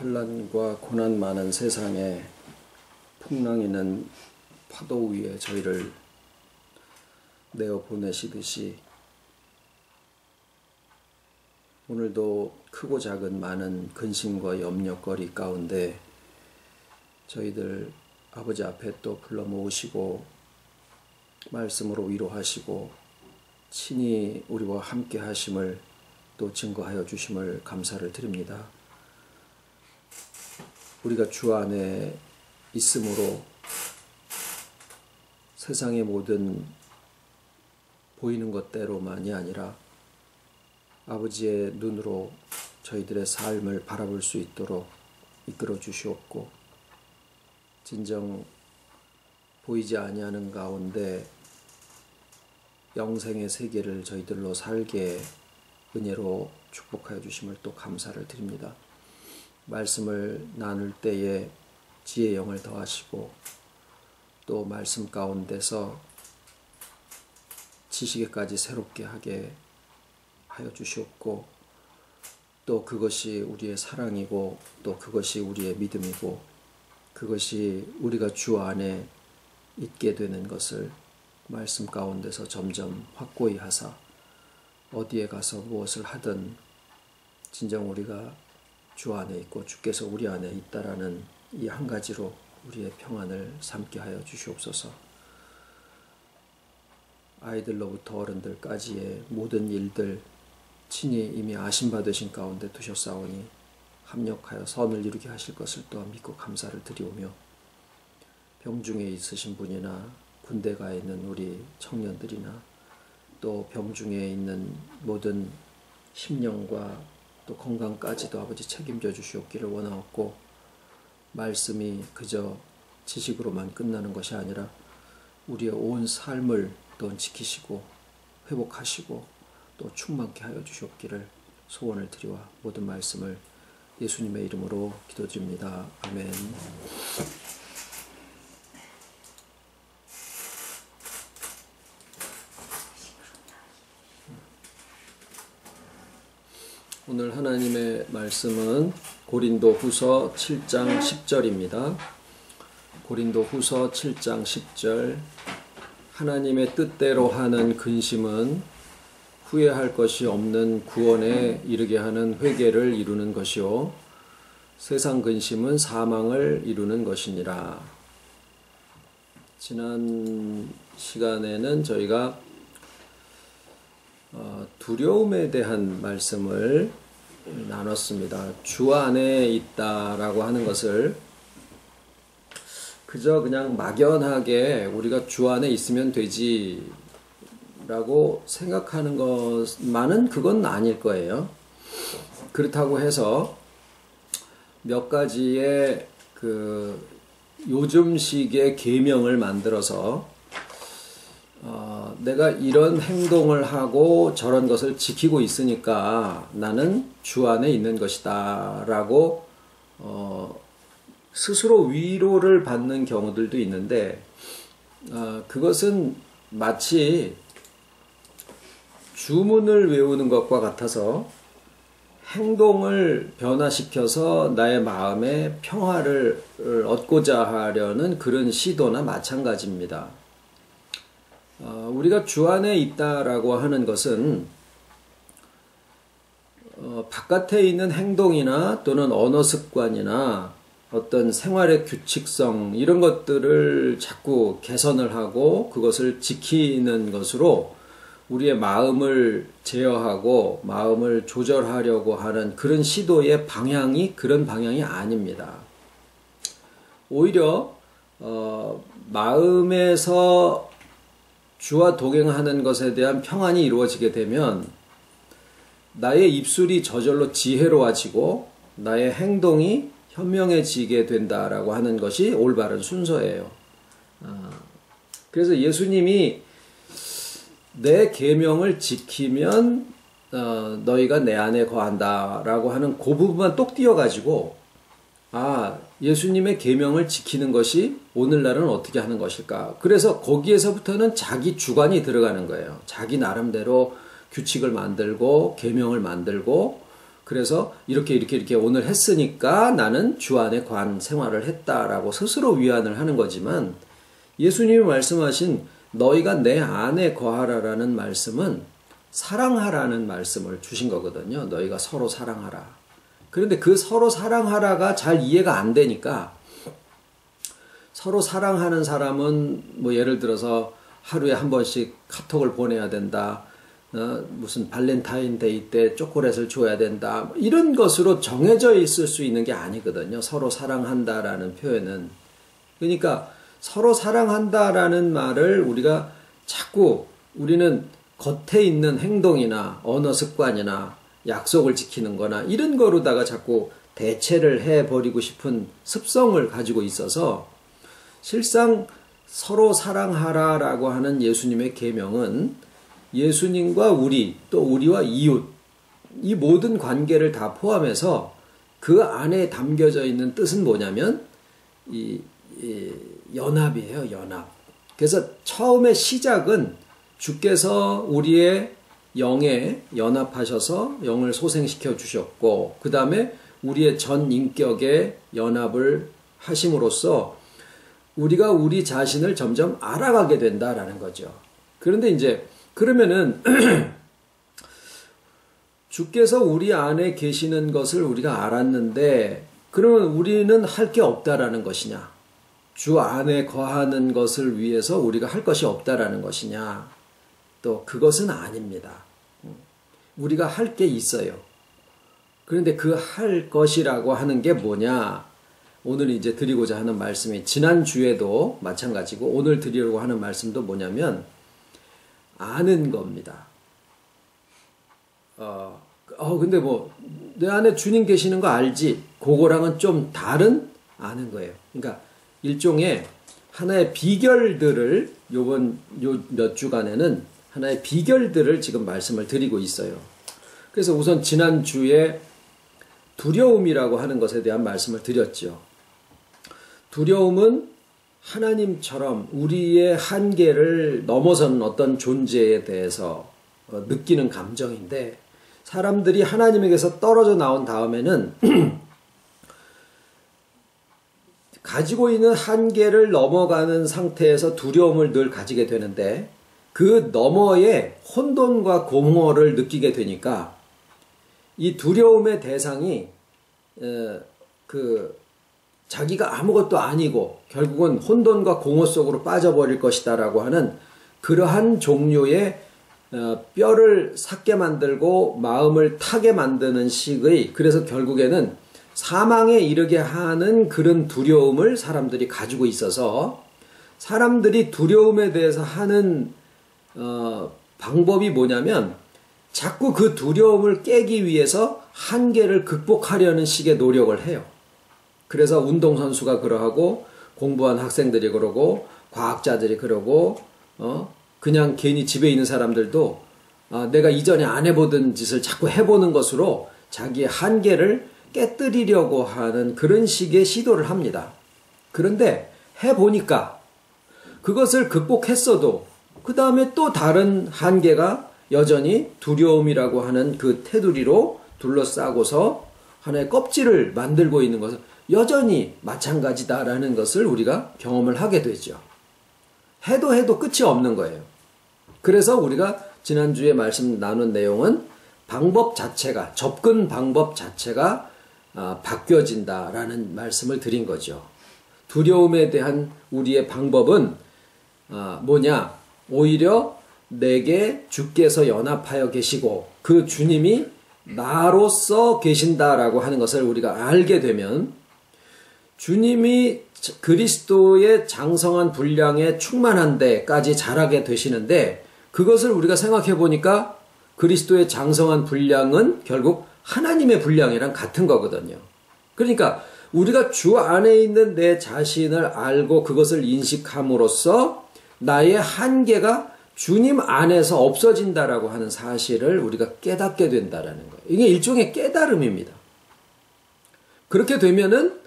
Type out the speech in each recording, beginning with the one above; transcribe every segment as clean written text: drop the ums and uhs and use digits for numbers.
환난과 고난 많은 세상에 풍랑이는 파도 위에 저희를 내어 보내시듯이 오늘도 크고 작은 많은 근심과 염려거리 가운데 저희들 아버지 앞에 또 불러 모으시고 말씀으로 위로하시고 친히 우리와 함께 하심을 또 증거하여 주심을 감사를 드립니다. 우리가 주 안에 있으므로 세상의 모든 보이는 것대로만이 아니라 아버지의 눈으로 저희들의 삶을 바라볼 수 있도록 이끌어 주시옵고, 진정 보이지 아니하는 가운데 영생의 세계를 저희들로 살게 은혜로 축복하여 주심을 또 감사를 드립니다. 말씀을 나눌 때에 지혜의 영을 더하시고 또 말씀 가운데서 지식에까지 새롭게 하게 하여 주시옵고, 또 그것이 우리의 사랑이고 또 그것이 우리의 믿음이고 그것이 우리가 주 안에 있게 되는 것을 말씀 가운데서 점점 확고히 하사 어디에 가서 무엇을 하든 진정 우리가 주 안에 있고 주께서 우리 안에 있다라는 이 한 가지로 우리의 평안을 삼게 하여 주시옵소서. 아이들로부터 어른들까지의 모든 일들 친히 이미 아심받으신 가운데 두셨사오니 합력하여 선을 이루게 하실 것을 또한 믿고 감사를 드리오며, 병중에 있으신 분이나 군대 가 있는 우리 청년들이나 또 병중에 있는 모든 심령과 또 건강까지도 아버지 책임져 주시옵기를 원하옵고, 말씀이 그저 지식으로만 끝나는 것이 아니라 우리의 온 삶을 또 지키시고 회복하시고 또 충만케 하여 주시옵기를 소원을 드리와 모든 말씀을 예수님의 이름으로 기도드립니다. 아멘. 오늘 하나님의 말씀은 고린도후서 7장 10절입니다. 고린도후서 7장 10절. 하나님의 뜻대로 하는 근심은 후회할 것이 없는 구원에 이르게 하는 회개를 이루는 것이요 세상 근심은 사망을 이루는 것이니라. 지난 시간에는 저희가 두려움에 대한 말씀을 나눴습니다. 주 안에 있다라고 하는 것을 그저 그냥 막연하게 우리가 주 안에 있으면 되지 라고 생각하는 것만은 그건 아닐 거예요. 그렇다고 해서 몇 가지의 요즘식의 계명을 만들어서 내가 이런 행동을 하고 저런 것을 지키고 있으니까 나는 주 안에 있는 것이다 라고 스스로 위로를 받는 경우들도 있는데, 그것은 마치 주문을 외우는 것과 같아서 행동을 변화시켜서 나의 마음에 평화를 얻고자 하려는 그런 시도나 마찬가지입니다. 우리가 주 안에 있다라고 하는 것은 바깥에 있는 행동이나 또는 언어 습관이나 어떤 생활의 규칙성 이런 것들을 자꾸 개선을 하고 그것을 지키는 것으로 우리의 마음을 제어하고 마음을 조절하려고 하는 그런 시도의 방향이 그런 방향이 아닙니다. 오히려 마음에서 주와 동행하는 것에 대한 평안이 이루어지게 되면 나의 입술이 저절로 지혜로워지고 나의 행동이 현명해지게 된다라고 하는 것이 올바른 순서예요. 그래서 예수님이 내 계명을 지키면 너희가 내 안에 거한다 라고 하는 그 부분만 똑 띄어가지고 예수님의 계명을 지키는 것이 오늘날은 어떻게 하는 것일까. 그래서 거기에서부터는 자기 주관이 들어가는 거예요. 자기 나름대로 규칙을 만들고 계명을 만들고 그래서 이렇게 오늘 했으니까 나는 주 안에 관 생활을 했다라고 스스로 위안을 하는 거지만, 예수님이 말씀하신 너희가 내 안에 거하라라는 말씀은 사랑하라는 말씀을 주신 거거든요. 너희가 서로 사랑하라. 그런데 그 서로 사랑하라가 잘 이해가 안 되니까, 서로 사랑하는 사람은 뭐 예를 들어서 하루에 한 번씩 카톡을 보내야 된다. 무슨 발렌타인데이 때 초콜릿을 줘야 된다. 이런 것으로 정해져 있을 수 있는 게 아니거든요. 서로 사랑한다라는 표현은. 그러니까 서로 사랑한다라는 말을 우리가 자꾸 우리는 겉에 있는 행동이나 언어 습관이나 약속을 지키는 거나 이런 거로다가 자꾸 대체를 해버리고 싶은 습성을 가지고 있어서, 실상 서로 사랑하라라고 하는 예수님의 계명은 예수님과 우리, 또 우리와 이웃, 이 모든 관계를 다 포함해서 그 안에 담겨져 있는 뜻은 뭐냐면 이 연합이에요. 연합. 그래서 처음에 시작은 주께서 우리의 영에 연합하셔서 영을 소생시켜 주셨고, 그 다음에 우리의 전 인격에 연합을 하심으로써 우리가 우리 자신을 점점 알아가게 된다라는 거죠. 그런데 이제 그러면은 주께서 우리 안에 계시는 것을 우리가 알았는데, 그러면 우리는 할 게 없다라는 것이냐? 주 안에 거하는 것을 위해서 우리가 할 것이 없다라는 것이냐? 또 그것은 아닙니다. 우리가 할 게 있어요. 그런데 그 할 것이라고 하는 게 뭐냐? 오늘 이제 드리고자 하는 말씀이 지난주에도 마찬가지고 오늘 드리려고 하는 말씀도 뭐냐면 아는 겁니다. 근데 뭐 내 안에 주님 계시는 거 알지? 그거랑은 좀 다른 아는 거예요. 그러니까 일종의 하나의 비결들을 요 몇 주간에는 하나의 비결들을 지금 말씀을 드리고 있어요. 그래서 우선 지난주에 두려움이라고 하는 것에 대한 말씀을 드렸죠. 두려움은 하나님처럼 우리의 한계를 넘어서는 어떤 존재에 대해서 느끼는 감정인데, 사람들이 하나님에게서 떨어져 나온 다음에는 가지고 있는 한계를 넘어가는 상태에서 두려움을 늘 가지게 되는데, 그 너머에 혼돈과 공허를 느끼게 되니까 이 두려움의 대상이 자기가 아무것도 아니고 결국은 혼돈과 공허 속으로 빠져버릴 것이다라고 하는 그러한 종류의 뼈를 삭게 만들고 마음을 타게 만드는 식의, 그래서 결국에는 사망에 이르게 하는 그런 두려움을 사람들이 가지고 있어서, 사람들이 두려움에 대해서 하는 방법이 뭐냐면 자꾸 그 두려움을 깨기 위해서 한계를 극복하려는 식의 노력을 해요. 그래서 운동선수가 그러하고, 공부한 학생들이 그러고, 과학자들이 그러고, 그냥 괜히 집에 있는 사람들도 내가 이전에 안 해보던 짓을 자꾸 해보는 것으로 자기의 한계를 깨뜨리려고 하는 그런 식의 시도를 합니다. 그런데 해보니까 그것을 극복했어도 그 다음에 또 다른 한계가 여전히 두려움이라고 하는 그 테두리로 둘러싸고서 하나의 껍질을 만들고 있는 것은 여전히 마찬가지다라는 것을 우리가 경험을 하게 되죠. 해도 끝이 없는 거예요. 그래서 우리가 지난주에 말씀 나눈 내용은 방법 자체가, 접근 방법 자체가 바뀌어진다라는 말씀을 드린 거죠. 두려움에 대한 우리의 방법은 뭐냐? 오히려 내게 주께서 연합하여 계시고 그 주님이 나로서 계신다라고 하는 것을 우리가 알게 되면, 주님이 그리스도의 장성한 분량에 충만한 데까지 자라게 되시는데, 그것을 우리가 생각해 보니까 그리스도의 장성한 분량은 결국 하나님의 분량이랑 같은 거거든요. 그러니까 우리가 주 안에 있는 내 자신을 알고 그것을 인식함으로써 나의 한계가 주님 안에서 없어진다라고 하는 사실을 우리가 깨닫게 된다라는 거예요. 이게 일종의 깨달음입니다. 그렇게 되면은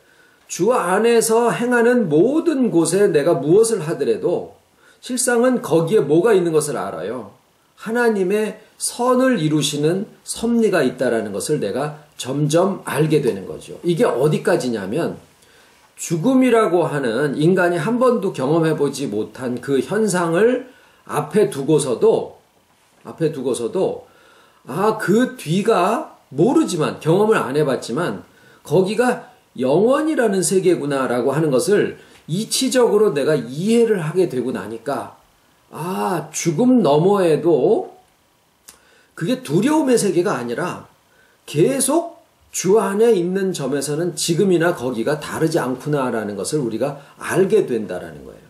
주 안에서 행하는 모든 곳에 내가 무엇을 하더라도 실상은 거기에 뭐가 있는 것을 알아요. 하나님의 선을 이루시는 섭리가 있다라는 것을 내가 점점 알게 되는 거죠. 이게 어디까지냐면 죽음이라고 하는 인간이 한 번도 경험해보지 못한 그 현상을 앞에 두고서도 그 뒤가 모르지만 경험을 안 해봤지만 거기가 영원이라는 세계구나라고 하는 것을 이치적으로 내가 이해를 하게 되고 나니까 죽음 너머에도 그게 두려움의 세계가 아니라 계속 주 안에 있는 점에서는 지금이나 거기가 다르지 않구나라는 것을 우리가 알게 된다라는 거예요.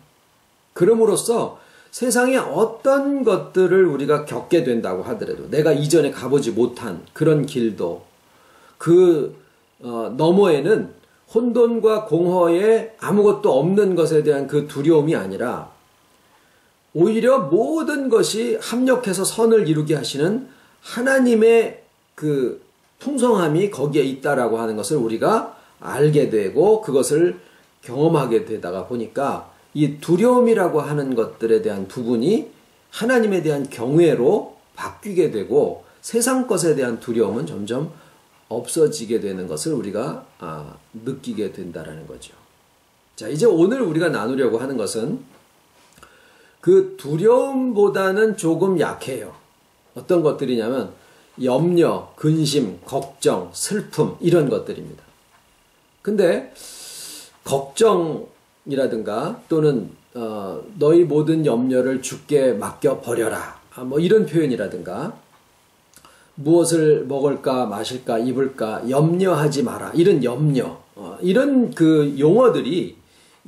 그럼으로써 세상에 어떤 것들을 우리가 겪게 된다고 하더라도 내가 이전에 가보지 못한 그런 길도 너머에는 혼돈과 공허에 아무것도 없는 것에 대한 그 두려움이 아니라 오히려 모든 것이 합력해서 선을 이루게 하시는 하나님의 그 풍성함이 거기에 있다라고 하는 것을 우리가 알게 되고 그것을 경험하게 되다가 보니까 이 두려움이라고 하는 것들에 대한 부분이 하나님에 대한 경외로 바뀌게 되고 세상 것에 대한 두려움은 점점 없어지게 되는 것을 우리가 느끼게 된다라는 거죠. 자, 이제 오늘 우리가 나누려고 하는 것은 그 두려움보다는 조금 약해요. 어떤 것들이냐면 염려, 근심, 걱정, 슬픔 이런 것들입니다. 근데 걱정이라든가 또는 너희 모든 염려를 주께 맡겨버려라 뭐 이런 표현이라든가 무엇을 먹을까 마실까 입을까 염려하지 마라 이런 염려 이런 그 용어들이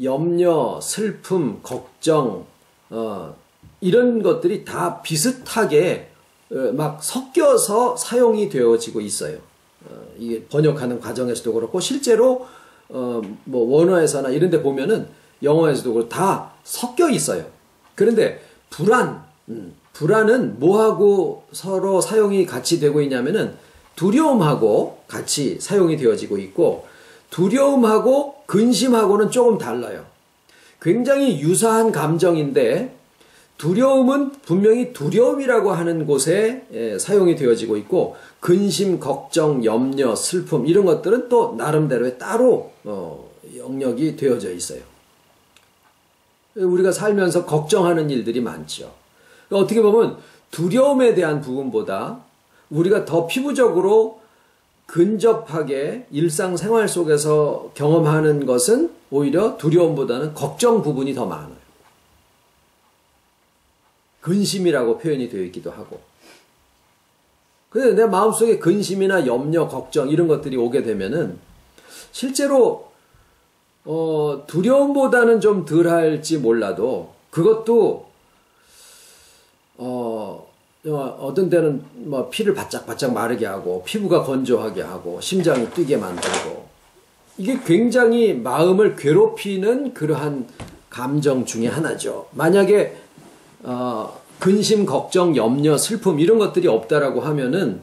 염려, 슬픔, 걱정 이런 것들이 다 비슷하게 막 섞여서 사용이 되어지고 있어요. 이게 번역하는 과정에서도 그렇고 실제로 뭐 원어에서나 이런 데 보면은 영어에서도 그렇고 다 섞여 있어요. 그런데 불안은 뭐하고 서로 사용이 같이 되고 있냐면은 두려움하고 같이 사용이 되어지고 있고 두려움하고 근심하고는 조금 달라요. 굉장히 유사한 감정인데 두려움은 분명히 두려움이라고 하는 곳에 사용이 되어지고 있고 근심, 걱정, 염려, 슬픔 이런 것들은 또 나름대로의 따로 영역이 되어져 있어요. 우리가 살면서 걱정하는 일들이 많죠. 어떻게 보면 두려움에 대한 부분보다 우리가 더 피부적으로 근접하게 일상생활 속에서 경험하는 것은 오히려 두려움보다는 걱정 부분이 더 많아요. 근심이라고 표현이 되어 있기도 하고. 근데 내 마음속에 근심이나 염려, 걱정 이런 것들이 오게 되면은 실제로 두려움보다는 좀 덜할지 몰라도 그것도 어떤 때는 뭐 피를 바짝바짝 마르게 하고 피부가 건조하게 하고 심장이 뛰게 만들고 이게 굉장히 마음을 괴롭히는 그러한 감정 중에 하나죠. 만약에 근심, 걱정, 염려, 슬픔 이런 것들이 없다라고 하면은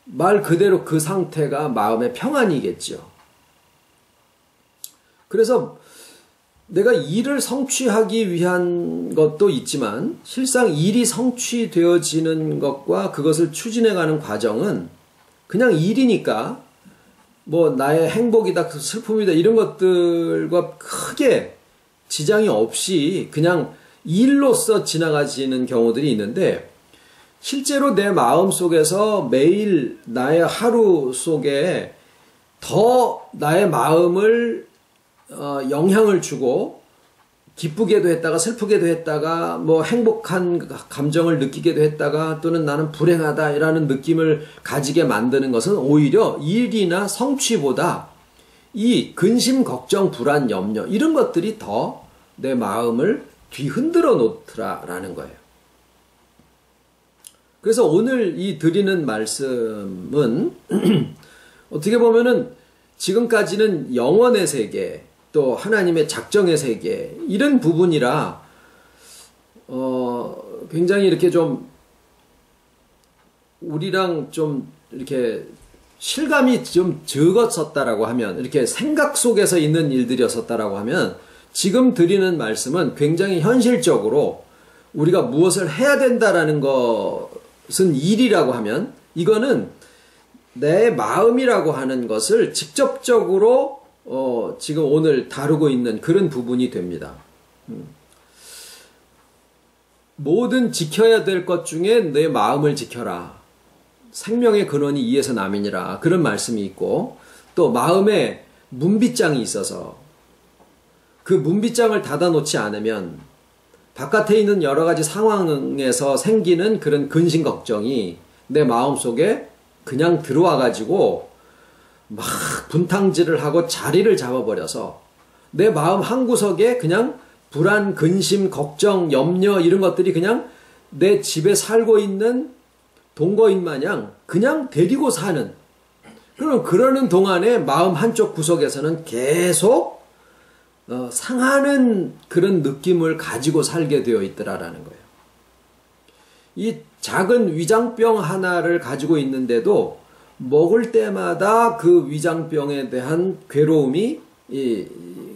말 그대로 그 상태가 마음의 평안이겠죠. 그래서 내가 일을 성취하기 위한 것도 있지만 실상 일이 성취되어지는 것과 그것을 추진해가는 과정은 그냥 일이니까 뭐 나의 행복이다, 슬픔이다 이런 것들과 크게 지장이 없이 그냥 일로서 지나가지는 경우들이 있는데 실제로 내 마음 속에서 매일 나의 하루 속에 더 나의 마음을 영향을 주고 기쁘게도 했다가 슬프게도 했다가 뭐 행복한 감정을 느끼게도 했다가 또는 나는 불행하다라는 느낌을 가지게 만드는 것은 오히려 일이나 성취보다 이 근심, 걱정, 불안, 염려 이런 것들이 더 내 마음을 뒤흔들어 놓더라라는 거예요. 그래서 오늘 이 드리는 말씀은 어떻게 보면은 지금까지는 영원의 세계 또 하나님의 작정의 세계 이런 부분이라 굉장히 이렇게 좀 우리랑 좀 이렇게 실감이 좀 적었었다라고 하면 이렇게 생각 속에서 있는 일들이었었다라고 하면 지금 드리는 말씀은 굉장히 현실적으로 우리가 무엇을 해야 된다라는 것은 일이라고 하면 이거는 내 마음이라고 하는 것을 직접적으로 지금 오늘 다루고 있는 그런 부분이 됩니다. 모든 지켜야 될 것 중에 내 마음을 지켜라. 생명의 근원이 이에서 남이니라. 그런 말씀이 있고, 또 마음에 문빗장이 있어서 그 문빗장을 닫아놓지 않으면 바깥에 있는 여러 가지 상황에서 생기는 그런 근심 걱정이 내 마음속에 그냥 들어와가지고 막 분탕질을 하고 자리를 잡아버려서 내 마음 한구석에 그냥 불안, 근심, 걱정, 염려 이런 것들이 그냥 내 집에 살고 있는 동거인 마냥 그냥 데리고 사는, 그럼 그러는 동안에 마음 한쪽 구석에서는 계속 상하는 그런 느낌을 가지고 살게 되어 있더라라는 거예요. 이 작은 위장병 하나를 가지고 있는데도 먹을 때마다 그 위장병에 대한 괴로움이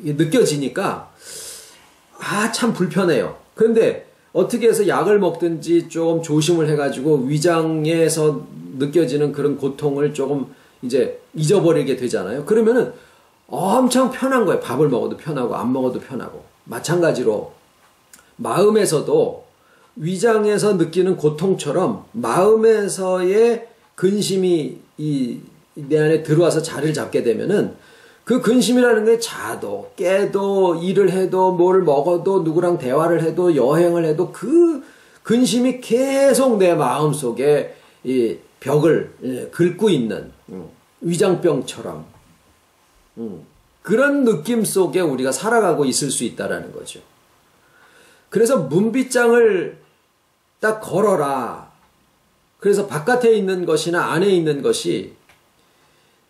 느껴지니까 참 불편해요. 그런데 어떻게 해서 약을 먹든지 좀 조심을 해가지고 위장에서 느껴지는 그런 고통을 조금 이제 잊어버리게 되잖아요. 그러면은 엄청 편한 거예요. 밥을 먹어도 편하고 안 먹어도 편하고. 마찬가지로 마음에서도 위장에서 느끼는 고통처럼 마음에서의 근심이 내 안에 들어와서 자리를 잡게 되면은 그 근심이라는 게 자도 깨도 일을 해도 뭘 먹어도 누구랑 대화를 해도 여행을 해도 그 근심이 계속 내 마음속에 이 벽을 긁고 있는 위장병처럼 그런 느낌 속에 우리가 살아가고 있을 수 있다라는 거죠. 그래서 문빗장을 딱 걸어라. 그래서 바깥에 있는 것이나 안에 있는 것이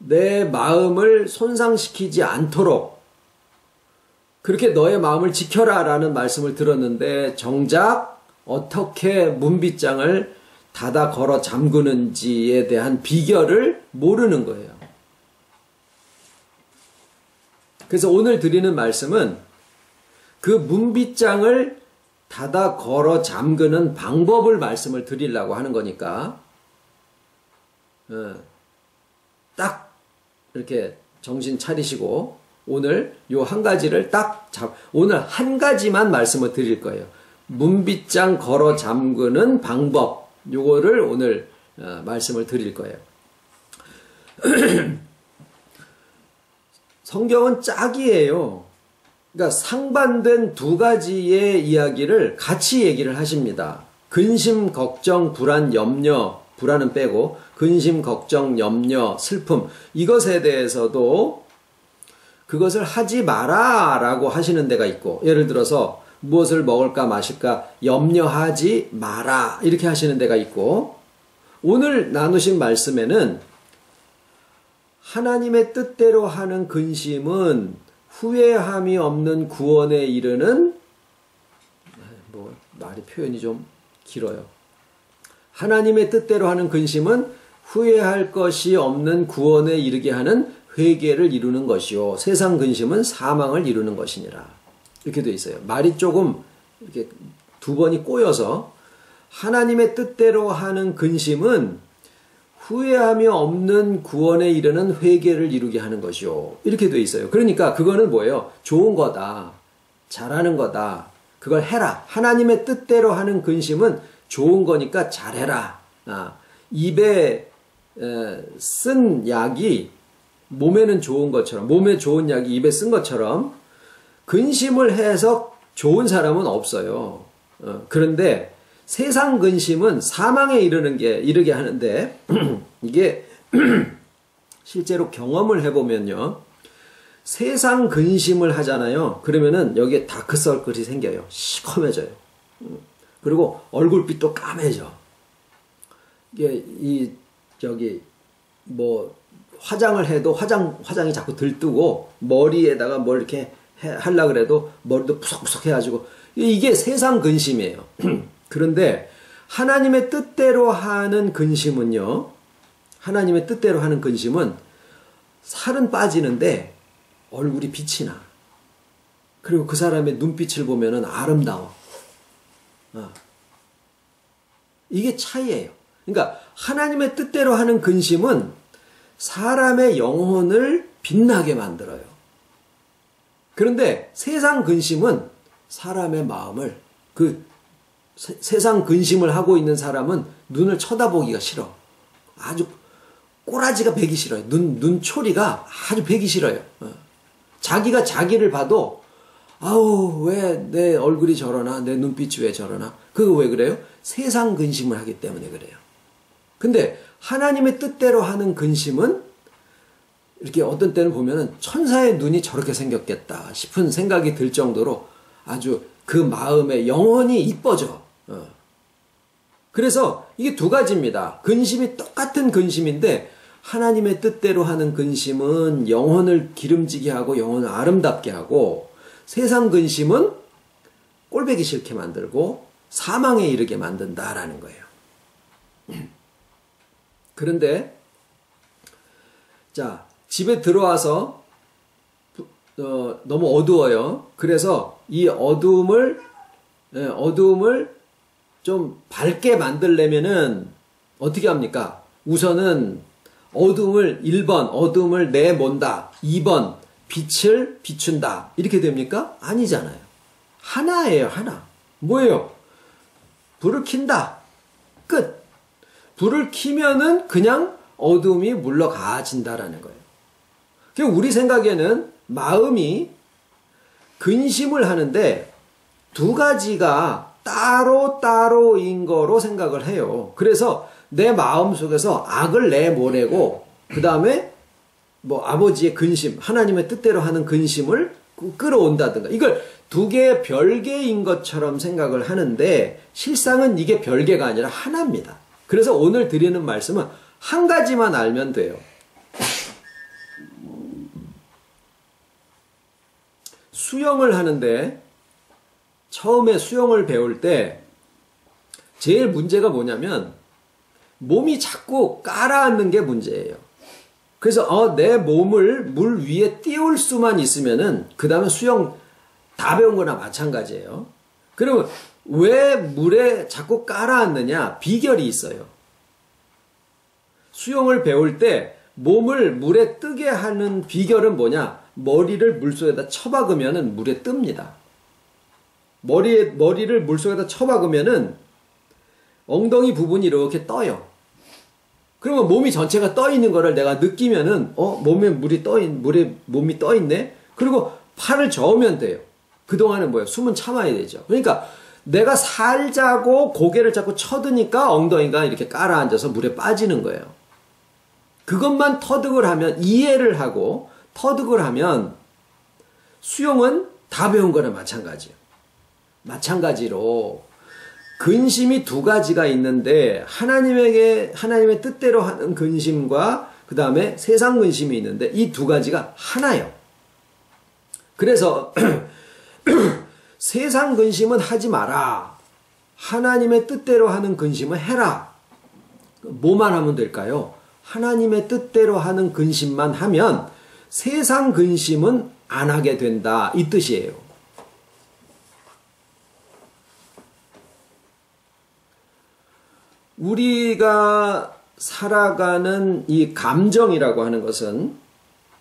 내 마음을 손상시키지 않도록 그렇게 너의 마음을 지켜라 라는 말씀을 들었는데, 정작 어떻게 문빗장을 닫아 걸어 잠그는지에 대한 비결을 모르는 거예요. 그래서 오늘 드리는 말씀은 그 문빗장을 닫아 걸어 잠그는 방법을 말씀을 드리려고 하는 거니까 딱 이렇게 정신 차리시고 오늘 요 한 가지를 오늘 한 가지만 말씀을 드릴 거예요. 문빗장 걸어 잠그는 방법, 요거를 오늘 말씀을 드릴 거예요. 성경은 짝이에요. 그러니까 상반된 두 가지의 이야기를 같이 얘기를 하십니다. 근심, 걱정, 불안, 염려, 불안은 빼고 근심, 걱정, 염려, 슬픔, 이것에 대해서도 그것을 하지 마라 라고 하시는 데가 있고, 예를 들어서 무엇을 먹을까 마실까 염려하지 마라 이렇게 하시는 데가 있고, 오늘 나누신 말씀에는 하나님의 뜻대로 하는 근심은 후회함이 없는 구원에 이르는, 말이 표현이 좀 길어요. 하나님의 뜻대로 하는 근심은 후회할 것이 없는 구원에 이르게 하는 회개를 이루는 것이요, 세상 근심은 사망을 이루는 것이니라. 이렇게 되어 있어요. 말이 조금 이렇게 두 번이 꼬여서 하나님의 뜻대로 하는 근심은 후회함이 없는 구원에 이르는 회개를 이루게 하는 것이요, 이렇게 되어 있어요. 그러니까 그거는 뭐예요? 좋은 거다, 잘하는 거다, 그걸 해라. 하나님의 뜻대로 하는 근심은 좋은 거니까 잘해라. 입에 쓴 약이 몸에는 좋은 것처럼, 몸에 좋은 약이 입에 쓴 것처럼 근심을 해서 좋은 사람은 없어요. 그런데 세상 근심은 사망에 이르게 하는데 이게 실제로 경험을 해보면요, 세상 근심을 하잖아요. 그러면은 여기에 다크서클이 생겨요. 시커매져요. 그리고 얼굴빛도 까매져. 이게 화장을 해도 화장이 자꾸 들뜨고, 머리에다가 뭘 이렇게 하려고 그래도 머리도 푸석푸석 해가지고, 이게 세상 근심이에요. 그런데 하나님의 뜻대로 하는 근심은요, 하나님의 뜻대로 하는 근심은 살은 빠지는데 얼굴이 빛이 나. 그리고 그 사람의 눈빛을 보면은 아름다워. 이게 차이예요. 그러니까 하나님의 뜻대로 하는 근심은 사람의 영혼을 빛나게 만들어요. 그런데 세상 근심은 사람의 마음을, 세상 근심을 하고 있는 사람은 눈을 쳐다보기가 싫어. 아주 꼬라지가 배기 싫어요. 눈초리가 아주 배기 싫어요. 자기가 자기를 봐도 아우 왜 내 얼굴이 저러나, 내 눈빛이 왜 저러나. 그거 왜 그래요? 세상 근심을 하기 때문에 그래요. 근데 하나님의 뜻대로 하는 근심은 이렇게 어떤 때는 보면은 천사의 눈이 저렇게 생겼겠다 싶은 생각이 들 정도로 아주 그 마음의 영혼이 이뻐져. 그래서 이게 두 가지입니다. 근심이 똑같은 근심인데 하나님의 뜻대로 하는 근심은 영혼을 기름지게 하고 영혼을 아름답게 하고, 세상 근심은 꼴보기 싫게 만들고 사망에 이르게 만든다라는 거예요. 그런데 자, 집에 들어와서 너무 어두워요. 그래서 이 어두움을 좀 밝게 만들려면은 어떻게 합니까? 우선은 어두움을 1번 어두움을 내몬다, 2번 빛을 비춘다, 이렇게 됩니까? 아니잖아요. 하나예요. 하나. 뭐예요? 불을 킨다. 끝. 불을 켜면은 그냥 어두움이 물러가진다라는 거예요. 우리 생각에는 마음이 근심을 하는데 두 가지가 따로따로인 거로 생각을 해요. 그래서 내 마음 속에서 악을 내보내고, 그 다음에 뭐 아버지의 근심, 하나님의 뜻대로 하는 근심을 끌어온다든가, 이걸 두 개의 별개인 것처럼 생각을 하는데 실상은 이게 별개가 아니라 하나입니다. 그래서 오늘 드리는 말씀은 한 가지만 알면 돼요. 수영을 하는데 처음에 수영을 배울 때 제일 문제가 뭐냐면 몸이 자꾸 가라앉는 게 문제예요. 그래서 내 몸을 물 위에 띄울 수만 있으면은 그 다음에 수영 다 배운 거나 마찬가지예요. 그러면 왜 물에 자꾸 가라앉느냐? 비결이 있어요. 수영을 배울 때 몸을 물에 뜨게 하는 비결은 뭐냐? 머리를 물속에다 쳐박으면은 물에 뜹니다. 머리를 물속에다 쳐박으면은 엉덩이 부분이 이렇게 떠요. 그러면 몸이 전체가 떠 있는 거를 내가 느끼면은 몸에 몸이 떠 있네. 그리고 팔을 저으면 돼요. 그동안은 뭐예요? 숨은 참아야 되죠. 그러니까 내가 살자고 고개를 자꾸 쳐드니까 엉덩이가 이렇게 깔아앉아서 물에 빠지는 거예요. 그것만 터득을 하면, 이해를 하고 터득을 하면 수영은 다 배운 거나 마찬가지예요. 마찬가지로 근심이 두 가지가 있는데 하나님의 뜻대로 하는 근심과 그 다음에 세상 근심이 있는데 이 두 가지가 하나예요. 그래서 세상 근심은 하지 마라. 하나님의 뜻대로 하는 근심은 해라. 뭐만 하면 될까요? 하나님의 뜻대로 하는 근심만 하면 세상 근심은 안 하게 된다, 이 뜻이에요. 우리가 살아가는 이 감정이라고 하는 것은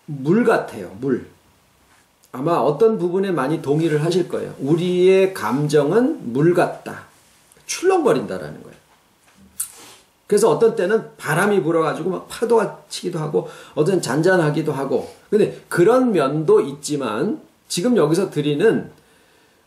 물 같아요. 물. 아마 어떤 부분에 많이 동의를 하실 거예요. 우리의 감정은 물 같다. 출렁거린다라는 거예요. 그래서 어떤 때는 바람이 불어가지고 막 파도가 치기도 하고, 어떤 잔잔하기도 하고. 근데 그런 면도 있지만 지금 여기서 드리는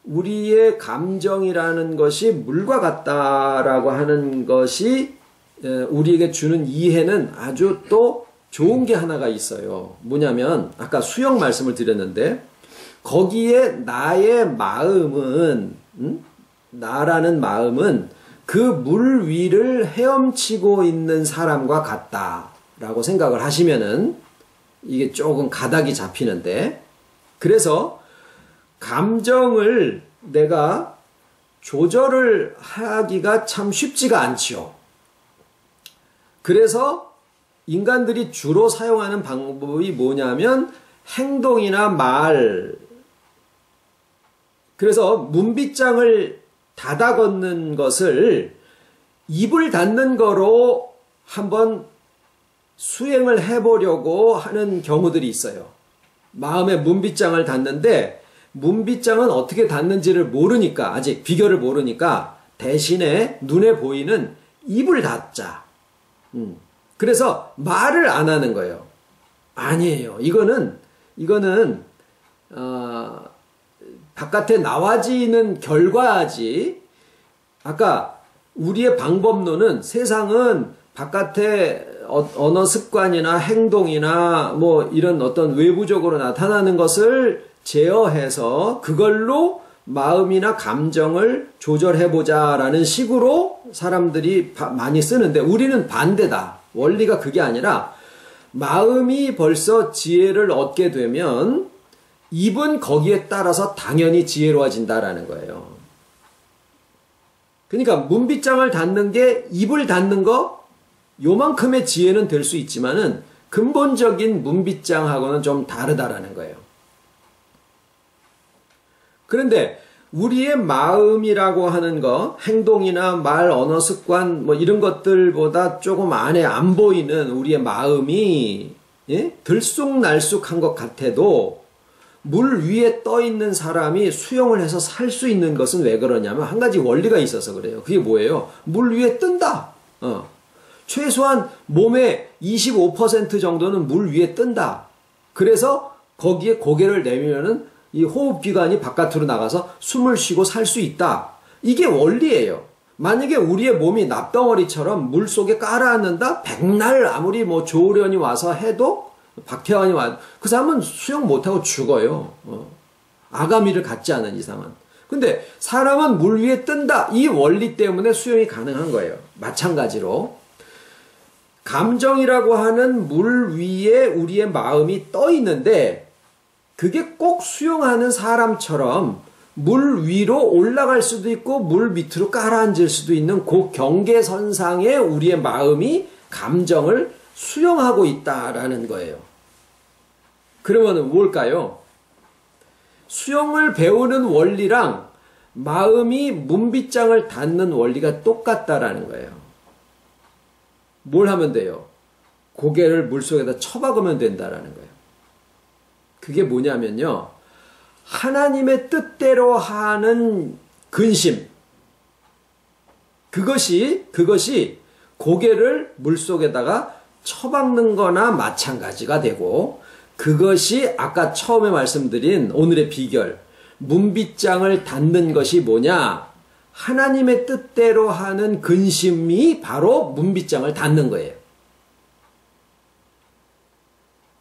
우리의 감정이라는 것이 물과 같다라고 하는 것이 우리에게 주는 이해는 아주 또 좋은 게 하나가 있어요. 뭐냐면 아까 수영 말씀을 드렸는데 거기에 나의 마음은, 나라는 마음은 그 물 위를 헤엄치고 있는 사람과 같다라고 생각을 하시면은 이게 조금 가닥이 잡히는데, 그래서 감정을 내가 조절을 하기가 참 쉽지가 않지요. 그래서 인간들이 주로 사용하는 방법이 뭐냐면 행동이나 말. 그래서 문빗장을 닫아 걷는 것을 입을 닫는 거로 한번 수행을 해보려고 하는 경우들이 있어요. 마음에 문빗장을 닫는데 문빗장은 어떻게 닫는지를 모르니까, 아직 비결을 모르니까 대신에 눈에 보이는 입을 닫자. 그래서 말을 안 하는 거예요. 아니에요. 이거는 바깥에 나와지는 결과지. 아까 우리의 방법론은 세상은 바깥에 언어 습관이나 행동이나 뭐 이런 어떤 외부적으로 나타나는 것을 제어해서 그걸로 마음이나 감정을 조절해보자라는 식으로 사람들이 많이 쓰는데, 우리는 반대다. 원리가 그게 아니라 마음이 벌써 지혜를 얻게 되면 입은 거기에 따라서 당연히 지혜로워진다라는 거예요. 그러니까 문빗장을 닫는 게 입을 닫는 거, 요만큼의 지혜는 될 수 있지만은 근본적인 문빗장하고는 좀 다르다라는 거예요. 그런데 우리의 마음이라고 하는 거, 행동이나 말, 언어, 습관 뭐 이런 것들보다 조금 안에 안 보이는 우리의 마음이 들쑥날쑥한 것 같아도 물 위에 떠 있는 사람이 수영을 해서 살 수 있는 것은 왜 그러냐면 한 가지 원리가 있어서 그래요. 그게 뭐예요? 물 위에 뜬다. 최소한 몸의 25% 정도는 물 위에 뜬다. 그래서 거기에 고개를 내밀면은 이 호흡기관이 바깥으로 나가서 숨을 쉬고 살 수 있다. 이게 원리예요. 만약에 우리의 몸이 납덩어리처럼 물 속에 깔아앉는다? 백날 아무리 뭐 조련이 와서 해도, 박태환이 와도 그 사람은 수영 못하고 죽어요. 아가미를 갖지 않은 이상은. 근데 사람은 물 위에 뜬다. 이 원리 때문에 수영이 가능한 거예요. 마찬가지로 감정이라고 하는 물 위에 우리의 마음이 떠 있는데, 그게 꼭 수영하는 사람처럼 물 위로 올라갈 수도 있고 물 밑으로 깔아앉을 수도 있는 그 경계선상에 우리의 마음이 감정을 수용하고 있다라는 거예요. 그러면 뭘까요? 수영을 배우는 원리랑 마음이 문빗장을 닫는 원리가 똑같다라는 거예요. 뭘 하면 돼요? 고개를 물속에다 쳐박으면 된다라는 거예요. 그게 뭐냐면요, 하나님의 뜻대로 하는 근심, 그것이 고개를 물속에다가 쳐박는 거나 마찬가지가 되고, 그것이 아까 처음에 말씀드린 오늘의 비결, 문빗장을 닫는 것이 뭐냐? 하나님의 뜻대로 하는 근심이 바로 문빗장을 닫는 거예요.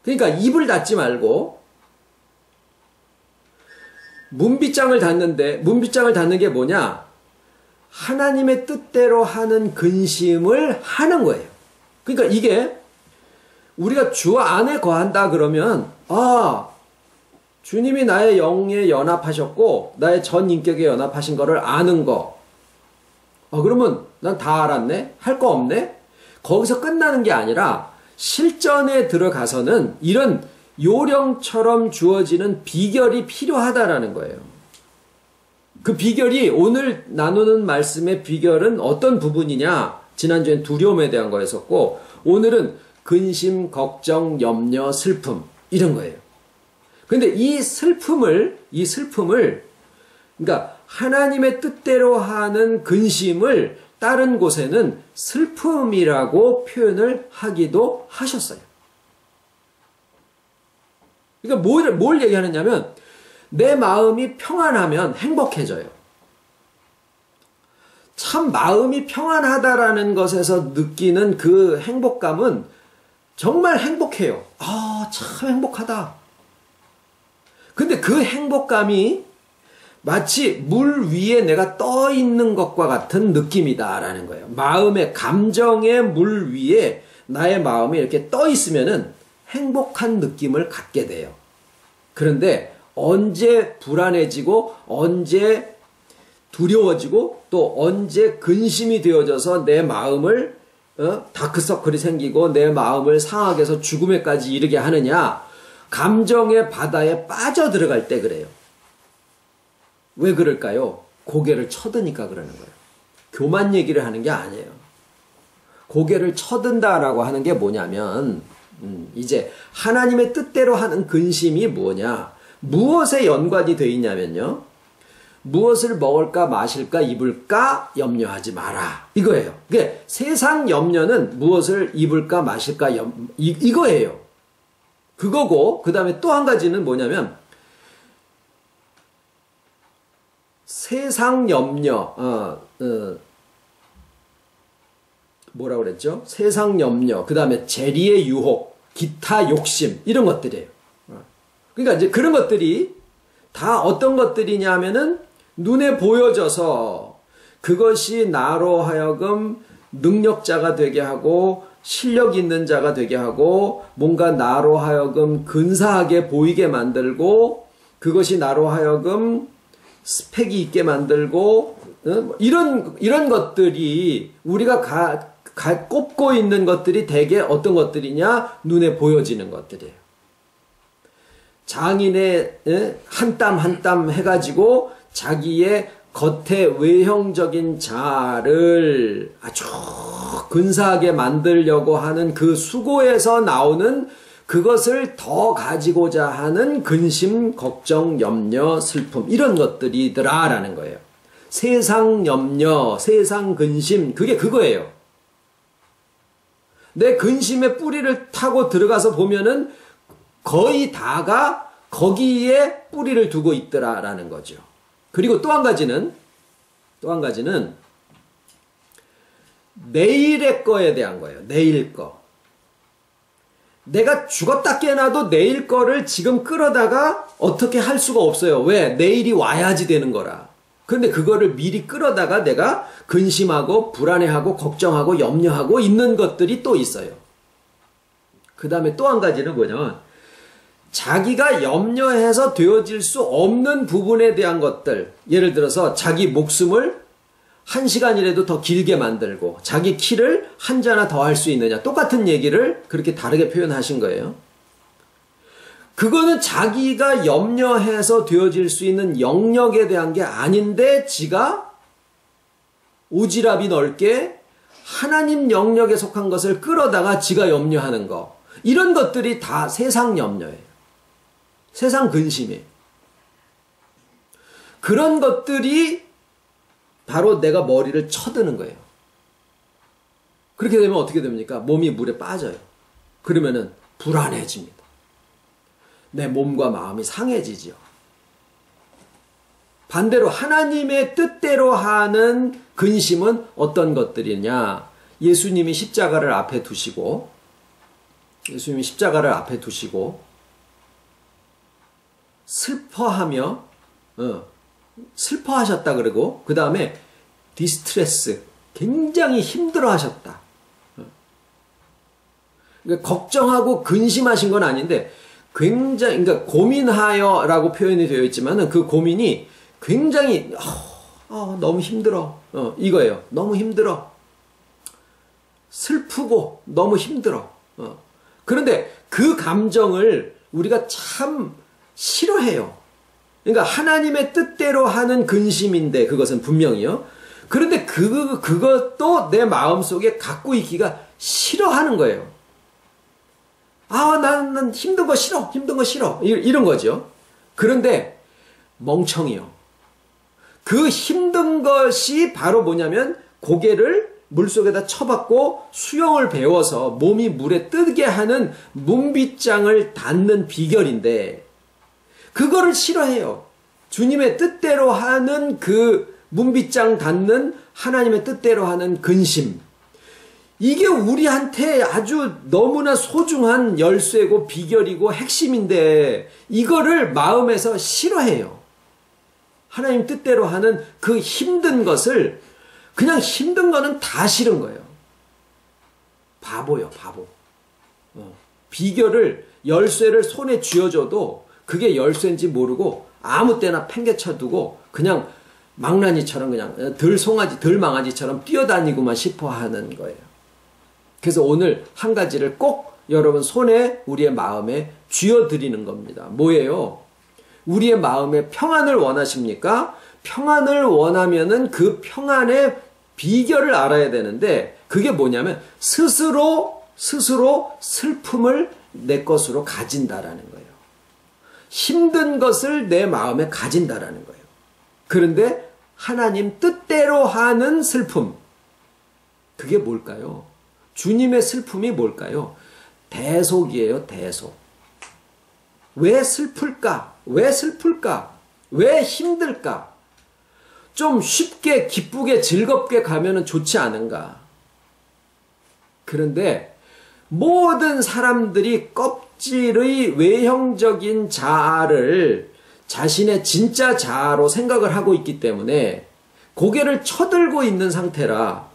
그러니까 입을 닫지 말고 문빗장을 닫는 게 뭐냐? 하나님의 뜻대로 하는 근심을 하는 거예요. 그러니까 이게 우리가 주 안에 거한다 그러면, 주님이 나의 영에 연합하셨고 나의 전 인격에 연합하신 거를 아는 거. 그러면 난 다 알았네? 할 거 없네? 거기서 끝나는 게 아니라 실전에 들어가서는 이런 요령처럼 주어지는 비결이 필요하다라는 거예요. 그 비결이, 오늘 나누는 말씀의 비결은 어떤 부분이냐? 지난주엔 두려움에 대한 거였었고, 오늘은 근심, 걱정, 염려, 슬픔, 이런 거예요. 근데 이 슬픔을, 그러니까 하나님의 뜻대로 하는 근심을 다른 곳에는 슬픔이라고 표현을 하기도 하셨어요. 그러니까 뭘 얘기하느냐면, 내 마음이 평안하면 행복해져요. 참 마음이 평안하다라는 것에서 느끼는 그 행복감은 정말 행복해요. 참 행복하다. 근데 그 행복감이 마치 물 위에 내가 떠 있는 것과 같은 느낌이다라는 거예요. 마음의, 감정의 물 위에 나의 마음이 이렇게 떠 있으면은 행복한 느낌을 갖게 돼요. 그런데 언제 불안해지고, 언제 두려워지고, 또 언제 근심이 되어져서 내 마음을 다크서클이 생기고 내 마음을 상하게 해서 죽음에까지 이르게 하느냐? 감정의 바다에 빠져 들어갈 때 그래요. 왜 그럴까요? 고개를 쳐드니까 그러는 거예요. 교만 얘기를 하는 게 아니에요. 고개를 쳐든다라고 하는 게 뭐냐면 이제 하나님의 뜻대로 하는 근심이 뭐냐, 무엇에 연관이 되어 있냐면요, 무엇을 먹을까 마실까 입을까 염려하지 마라, 이거예요. 그러니까 세상 염려는 무엇을 입을까 마실까 이거예요. 그거고, 그 다음에 또 한 가지는 뭐냐면 세상 염려, 뭐라고 그랬죠? 세상 염려, 그 다음에 재리의 유혹, 기타 욕심, 이런 것들이에요. 그러니까 이제 그런 것들이 다 어떤 것들이냐 하면은 눈에 보여져서 그것이 나로 하여금 능력자가 되게 하고 실력 있는 자가 되게 하고 뭔가 나로 하여금 근사하게 보이게 만들고 그것이 나로 하여금 스펙이 있게 만들고 이런 것들이 우리가 꼽고 있는 것들이 대개 어떤 것들이냐, 눈에 보여지는 것들이에요. 장인의 한 땀 한 땀 해가지고 자기의 겉의 외형적인 자아를 아주 근사하게 만들려고 하는 그 수고에서 나오는 그것을 더 가지고자 하는 근심, 걱정, 염려, 슬픔, 이런 것들이더라라는 거예요. 세상 염려, 세상 근심, 그게 그거예요. 내 근심의 뿌리를 타고 들어가서 보면은 거의 다가 거기에 뿌리를 두고 있더라라는 거죠. 그리고 또 한 가지는 내일의 거에 대한 거예요. 내일 거. 내가 죽었다 깨어나도 내일 거를 지금 끌어다가 어떻게 할 수가 없어요. 왜? 내일이 와야지 되는 거라. 그런데 그거를 미리 끌어다가 내가 근심하고 불안해하고 걱정하고 염려하고 있는 것들이 또 있어요. 그 다음에 또 한 가지는 뭐냐면 자기가 염려해서 되어질 수 없는 부분에 대한 것들, 예를 들어서 자기 목숨을 1시간이라도 더 길게 만들고 자기 키를 한 자나 더 할 수 있느냐, 똑같은 얘기를 그렇게 다르게 표현하신 거예요. 그거는 자기가 염려해서 되어질 수 있는 영역에 대한 게 아닌데 지가 오지랖이 넓게 하나님 영역에 속한 것을 끌어다가 지가 염려하는 거, 이런 것들이 다 세상 염려예요. 세상 근심이에요. 그런 것들이 바로 내가 머리를 쳐드는 거예요. 그렇게 되면 어떻게 됩니까? 몸이 물에 빠져요. 그러면은 불안해집니다. 내 몸과 마음이 상해지죠. 반대로 하나님의 뜻대로 하는 근심은 어떤 것들이냐? 예수님이 십자가를 앞에 두시고 슬퍼하셨다 그러고, 그 다음에 디스트레스, 굉장히 힘들어 하셨다. 그러니까 걱정하고 근심하신 건 아닌데 굉장히, 그러니까 고민하여 라고 표현이 되어 있지만은 그 고민이 굉장히 너무 힘들어, 이거예요. 너무 힘들어, 슬프고 너무 힘들어. 그런데 그 감정을 우리가 참 싫어해요. 그러니까 하나님의 뜻대로 하는 근심인데 그것은 분명히요. 그런데 그것도 내 마음속에 갖고 있기가 싫어하는 거예요. 나는 힘든 거 싫어. 이런 거죠. 그런데 멍청이요. 그 힘든 것이 바로 뭐냐면 고개를 물속에다 쳐박고 수영을 배워서 몸이 물에 뜨게 하는 문빗장을 닫는 비결인데 그거를 싫어해요. 주님의 뜻대로 하는 그 문빗장 닫는 하나님의 뜻대로 하는 근심. 이게 우리한테 아주 너무나 소중한 열쇠고 비결이고 핵심인데 이거를 마음에서 싫어해요. 하나님 뜻대로 하는 그 힘든 것을, 그냥 힘든 거는 다 싫은 거예요. 바보요, 바보. 비결을, 열쇠를 손에 쥐어줘도 그게 열쇠인지 모르고 아무 때나 팽개쳐두고 그냥 망나니처럼 그냥 들망아지처럼 뛰어다니고만 싶어 하는 거예요. 그래서 오늘 한 가지를 꼭 여러분 손에, 우리의 마음에 쥐어드리는 겁니다. 뭐예요? 우리의 마음에 평안을 원하십니까? 평안을 원하면은 그 평안의 비결을 알아야 되는데 그게 뭐냐면 스스로 슬픔을 내 것으로 가진다라는 거예요. 힘든 것을 내 마음에 가진다라는 거예요. 그런데 하나님 뜻대로 하는 슬픔, 그게 뭘까요? 주님의 슬픔이 뭘까요? 대속이에요, 대속. 왜 슬플까? 왜 슬플까? 왜 힘들까? 좀 쉽게, 기쁘게, 즐겁게 가면은 좋지 않은가? 그런데 모든 사람들이 껍질의 외형적인 자아를 자신의 진짜 자아로 생각을 하고 있기 때문에 고개를 쳐들고 있는 상태라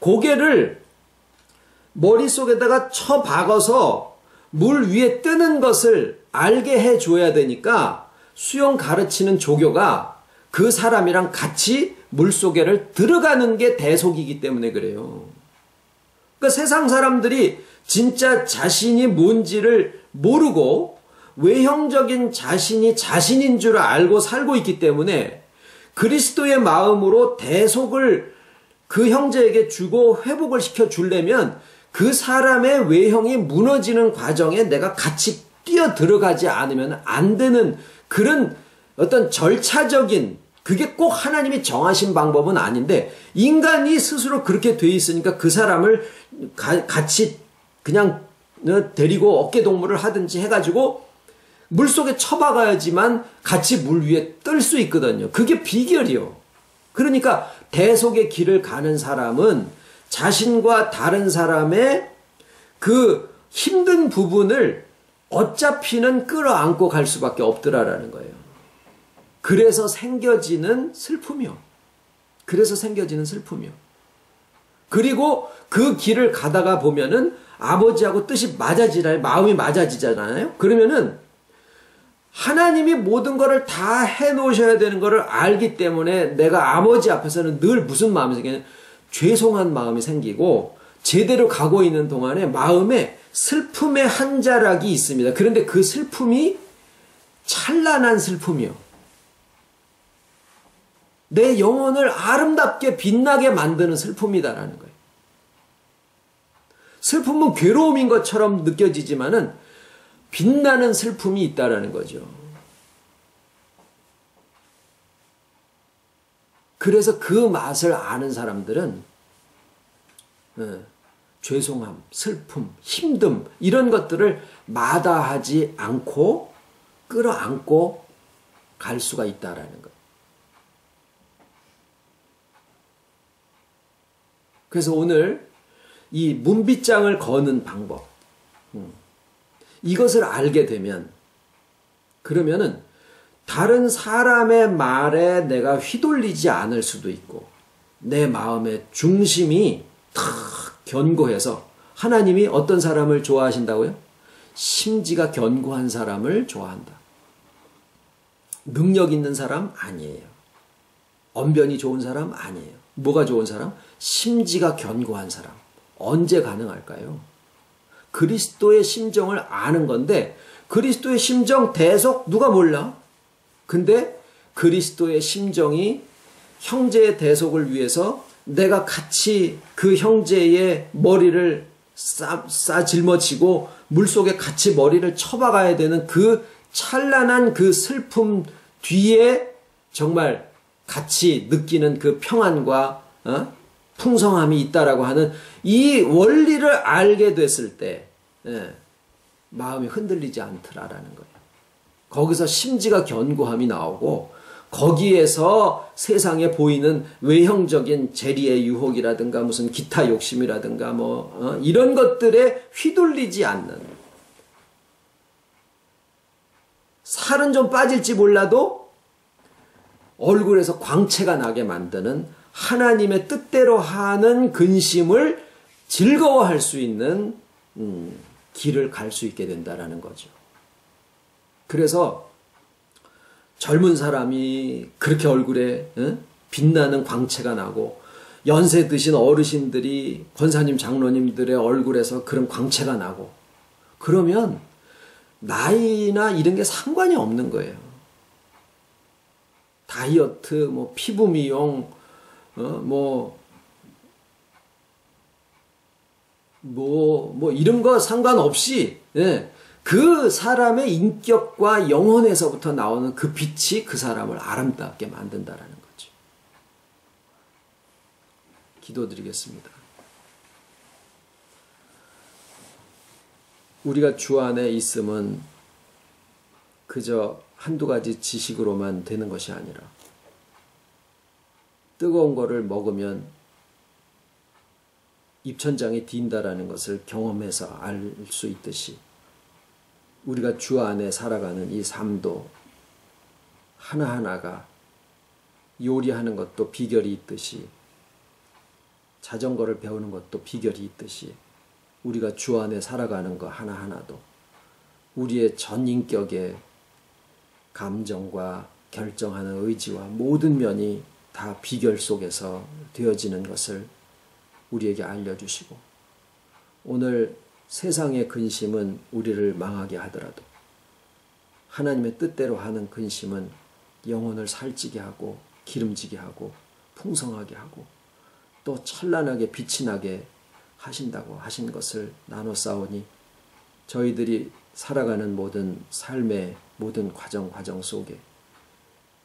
고개를 머릿속에다가 쳐박아서 물 위에 뜨는 것을 알게 해줘야 되니까 수영 가르치는 조교가 그 사람이랑 같이 물속에를 들어가는 게 대속이기 때문에 그래요. 그러니까 세상 사람들이 진짜 자신이 뭔지를 모르고 외형적인 자신이 자신인 줄 알고 살고 있기 때문에 그리스도의 마음으로 대속을 그 형제에게 주고 회복을 시켜주려면 그 사람의 외형이 무너지는 과정에 내가 같이 뛰어 들어가지 않으면 안 되는 그런 어떤 절차적인, 그게 꼭 하나님이 정하신 방법은 아닌데 인간이 스스로 그렇게 돼 있으니까 그 사람을 같이 그냥 데리고 어깨동무를 하든지 해가지고 물속에 쳐박아야지만 같이 물 위에 뜰 수 있거든요. 그게 비결이요. 그러니까 대속의 길을 가는 사람은 자신과 다른 사람의 그 힘든 부분을 어차피는 끌어안고 갈 수밖에 없더라라는 거예요. 그래서 생겨지는 슬픔이요. 그래서 생겨지는 슬픔이요. 그리고 그 길을 가다가 보면은 아버지하고 뜻이 맞아지나요? 마음이 맞아지잖아요? 그러면은 하나님이 모든 것을 다 해놓으셔야 되는 것을 알기 때문에 내가 아버지 앞에서는 늘 무슨 마음이 생기냐면 죄송한 마음이 생기고 제대로 가고 있는 동안에 마음에 슬픔의 한 자락이 있습니다. 그런데 그 슬픔이 찬란한 슬픔이요. 내 영혼을 아름답게 빛나게 만드는 슬픔이다라는 거예요. 슬픔은 괴로움인 것처럼 느껴지지만은 빛나는 슬픔이 있다라는 거죠. 그래서 그 맛을 아는 사람들은 죄송함, 슬픔, 힘듦 이런 것들을 마다하지 않고 끌어안고 갈 수가 있다라는 거예요. 그래서 오늘 이 문빗장을 거는 방법, 이것을 알게 되면 그러면은 다른 사람의 말에 내가 휘둘리지 않을 수도 있고 내 마음의 중심이 탁 견고해서 하나님이 어떤 사람을 좋아하신다고요? 심지가 견고한 사람을 좋아한다. 능력 있는 사람 아니에요. 언변이 좋은 사람 아니에요. 뭐가 좋은 사람? 심지가 견고한 사람. 언제 가능할까요? 그리스도의 심정을 아는 건데 그리스도의 심정 대속 누가 몰라? 근데 그리스도의 심정이 형제의 대속을 위해서 내가 같이 그 형제의 머리를 싸 짊어지고 물속에 같이 머리를 쳐박아야 되는 그 찬란한 그 슬픔 뒤에 정말 같이 느끼는 그 평안과 풍성함이 있다라고 하는 이 원리를 알게 됐을 때 마음이 흔들리지 않더라라는 거예요. 거기서 심지가 견고함이 나오고 거기에서 세상에 보이는 외형적인 재리의 유혹이라든가 무슨 기타 욕심이라든가 이런 것들에 휘둘리지 않는, 살은 좀 빠질지 몰라도 얼굴에서 광채가 나게 만드는 하나님의 뜻대로 하는 근심을 즐거워할 수 있는 길을 갈 수 있게 된다라는 거죠. 그래서 젊은 사람이 그렇게 얼굴에 빛나는 광채가 나고 연세 드신 어르신들이 권사님 장로님들의 얼굴에서 그런 광채가 나고 그러면 나이나 이런 게 상관이 없는 거예요. 다이어트, 피부 미용, 이런 거 상관없이, 예, 그 사람의 인격과 영혼에서부터 나오는 그 빛이 그 사람을 아름답게 만든다라는 거죠. 기도드리겠습니다. 우리가 주 안에 있음은 그저 한두 가지 지식으로만 되는 것이 아니라 뜨거운 거를 먹으면 입천장이 딘다라는 것을 경험해서 알 수 있듯이 우리가 주 안에 살아가는 이 삶도 하나하나가 요리하는 것도 비결이 있듯이 자전거를 배우는 것도 비결이 있듯이 우리가 주 안에 살아가는 것 하나하나도 우리의 전 인격의 감정과 결정하는 의지와 모든 면이 다 비결 속에서 되어지는 것을 우리에게 알려주시고, 오늘 세상의 근심은 우리를 망하게 하더라도 하나님의 뜻대로 하는 근심은 영혼을 살찌게 하고 기름지게 하고 풍성하게 하고 또 찬란하게 빛이 나게 하신다고 하신 것을 나눠 싸우니 저희들이 살아가는 모든 삶의 모든 과정 속에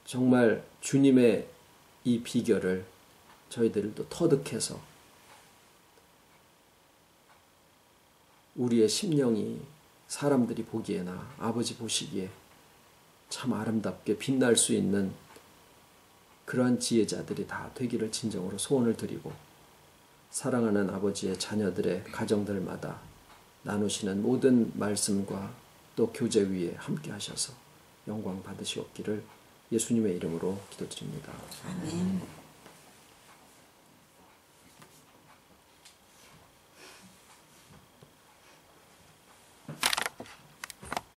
정말 주님의 이 비결을 저희들도 터득해서 우리의 심령이 사람들이 보기에나 아버지 보시기에 참 아름답게 빛날 수 있는 그러한 지혜자들이 다 되기를 진정으로 소원을 드리고, 사랑하는 아버지의 자녀들의 가정들마다 나누시는 모든 말씀과 또 교제 위에 함께 하셔서 영광 받으시옵기를 예수님의 이름으로 기도드립니다. 아멘.